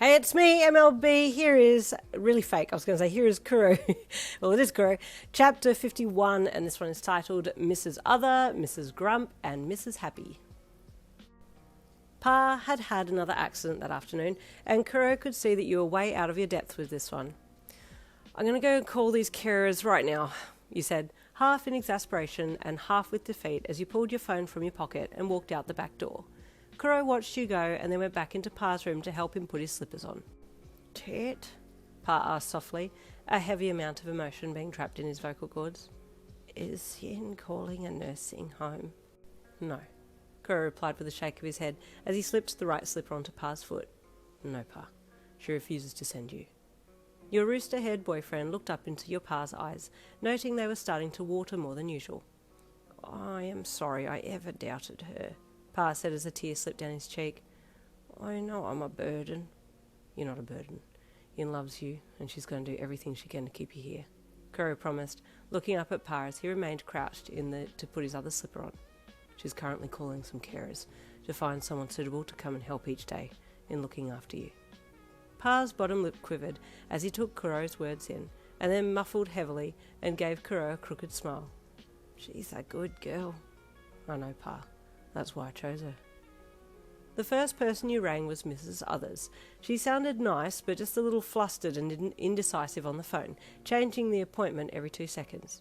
Hey, it's me, MLB. Here is, really fake, I was going to say, here is Kuroo. Well, it is Kuroo. Chapter 51, and this one is titled Mrs. Other, Mrs. Grump, and Mrs. Happy. Pa had had another accident that afternoon, and Kuroo could see that you were way out of your depth with this one. I'm going to go and call these carers right now, you said, half in exasperation and half with defeat as you pulled your phone from your pocket and walked out the back door. Kuroo watched you go and then went back into Pa's room to help him put his slippers on. Tit? Pa asked softly, a heavy amount of emotion being trapped in his vocal cords. Is Yin calling a nursing home? No, Kuroo replied with a shake of his head as he slipped the right slipper onto Pa's foot. No, Pa. She refuses to send you. Your rooster-haired boyfriend looked up into your Pa's eyes, noting they were starting to water more than usual. I am sorry I ever doubted her, Pa said as a tear slipped down his cheek. I know I'm a burden. You're not a burden. Yin loves you, and she's going to do everything she can to keep you here, Kuroo promised, looking up at Pa as he remained crouched to put his other slipper on. She's currently calling some carers to find someone suitable to come and help each day in looking after you. Pa's bottom lip quivered as he took Kuroo's words in, and then muffled heavily and gave Kuroo a crooked smile. She's a good girl. I know, Pa. That's why I chose her. The first person you rang was Mrs. Others. She sounded nice, but just a little flustered and indecisive on the phone, changing the appointment every 2 seconds.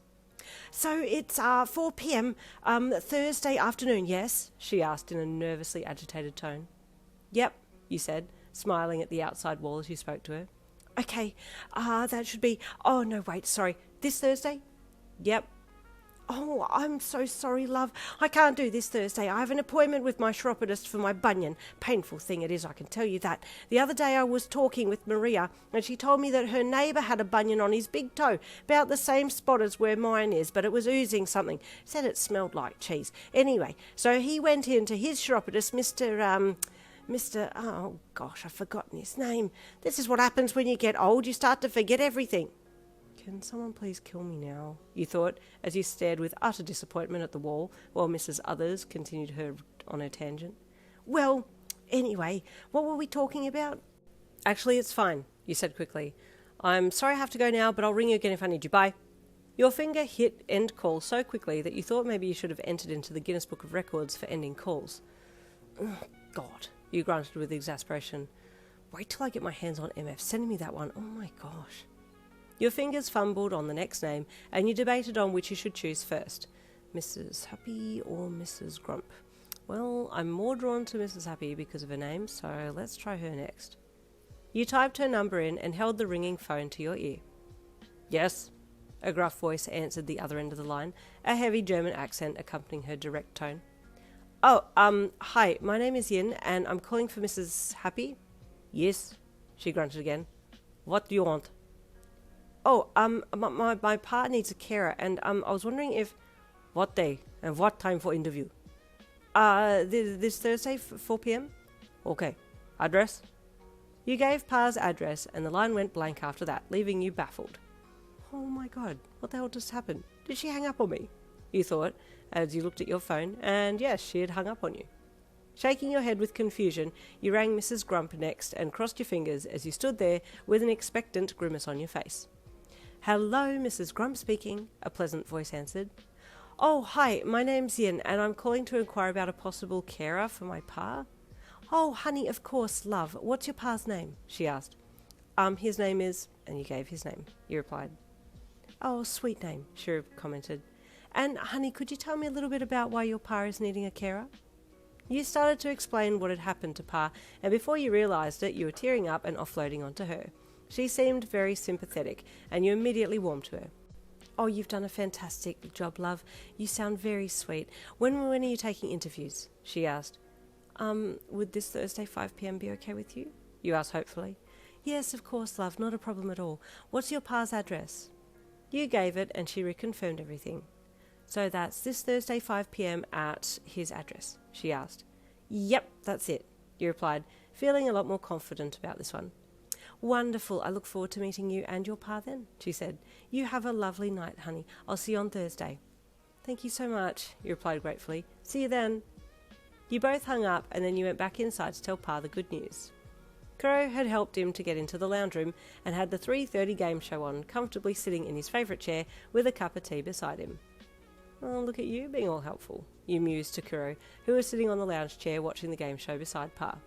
So it's 4 p.m. Thursday afternoon, yes? She asked in a nervously agitated tone. Yep, you said, smiling at the outside wall as you spoke to her. Okay, that should be... Oh, no, wait, sorry. This Thursday? Yep. Oh, I'm so sorry, love. I can't do this Thursday. I have an appointment with my chiropodist for my bunion. Painful thing it is, I can tell you that. The other day I was talking with Maria, and she told me that her neighbour had a bunion on his big toe, about the same spot as where mine is, but it was oozing something. Said it smelled like cheese. Anyway, so he went in to his chiropodist, Mr. Oh, gosh, I've forgotten his name. This is what happens when you get old. You start to forget everything. Can someone please kill me now? You thought, as you stared with utter disappointment at the wall, while Mrs. Others continued on her tangent. Well, anyway, what were we talking about? Actually, it's fine, you said quickly. I'm sorry I have to go now, but I'll ring you again if I need you. Bye. Your finger hit end call so quickly that you thought maybe you should have entered into the Guinness Book of Records for ending calls. Oh, God, you grunted with exasperation. Wait till I get my hands on MF sending me that one. Oh my gosh. Your fingers fumbled on the next name, and you debated on which you should choose first, Mrs. Happy or Mrs. Grump. Well, I'm more drawn to Mrs. Happy because of her name, so let's try her next. You typed her number in and held the ringing phone to your ear. Yes, a gruff voice answered the other end of the line, a heavy German accent accompanying her direct tone. Oh, hi, my name is Yin, and I'm calling for Mrs. Happy? Yes, she grunted again. What do you want? Oh, my pa needs a carer, and I was wondering if... What day and what time for interview? This Thursday, 4 p.m? Okay. Address? You gave Pa's address, and the line went blank after that, leaving you baffled. Oh my God, what the hell just happened? Did she hang up on me? You thought, as you looked at your phone, and yes, she had hung up on you. Shaking your head with confusion, you rang Mrs. Grump next and crossed your fingers as you stood there with an expectant grimace on your face. Hello, Mrs. Grump speaking, a pleasant voice answered. Oh, hi, my name's Yin, and I'm calling to inquire about a possible carer for my pa. Oh, honey, of course, love. What's your pa's name? She asked. His name is... And you gave his name, you replied. Oh, sweet name, she commented. And, honey, could you tell me a little bit about why your pa is needing a carer? You started to explain what had happened to Pa, and before you realised it, you were tearing up and offloading onto her. She seemed very sympathetic, and you immediately warmed to her. Oh, you've done a fantastic job, love. You sound very sweet. When are you taking interviews? She asked. Would this Thursday 5 p.m. be okay with you? You asked hopefully. Yes, of course, love. Not a problem at all. What's your pa's address? You gave it, and she reconfirmed everything. So that's this Thursday 5 p.m. at his address? She asked. Yep, that's it, you replied, feeling a lot more confident about this one. Wonderful. I look forward to meeting you and your pa then, she said. You have a lovely night, honey. I'll see you on Thursday. Thank you so much, you replied gratefully. See you then. You both hung up, and then you went back inside to tell Pa the good news. Kuroo had helped him to get into the lounge room and had the 3:30 game show on, comfortably sitting in his favourite chair with a cup of tea beside him. "Oh, look at you being all helpful," you mused to Kuroo, who was sitting on the lounge chair watching the game show beside Pa.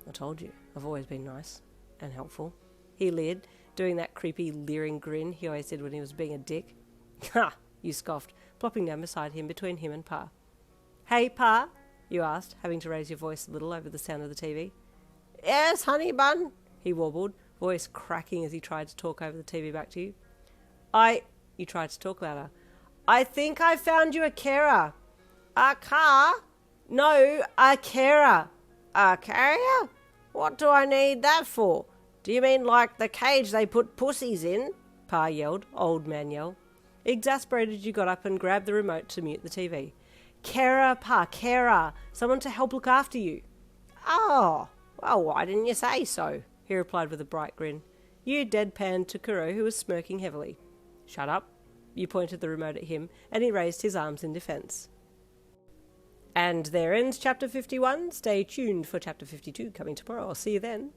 "I told you, I've always been nice and helpful," he leered, doing that creepy, leering grin he always did when he was being a dick. "Ha!" you scoffed, plopping down beside him between him and Pa. "Hey, Pa?" you asked, having to raise your voice a little over the sound of the TV. "Yes, honey bun," he warbled, voice cracking as he tried to talk over the TV back to you. You tried to talk louder. "I think I found you a carer." "A car?" "No, a carer." "A carrier? What do I need that for? Do you mean like the cage they put pussies in?" Pa yelled, old man yell. Exasperated, you got up and grabbed the remote to mute the TV. "Carer, Pa, carer. Someone to help look after you." "Oh, well, why didn't you say so?" he replied with a bright grin. You deadpanned to Kuroo, who was smirking heavily. "Shut up." You pointed the remote at him, and he raised his arms in defence. And there ends Chapter 51. Stay tuned for Chapter 52 coming tomorrow. I'll see you then.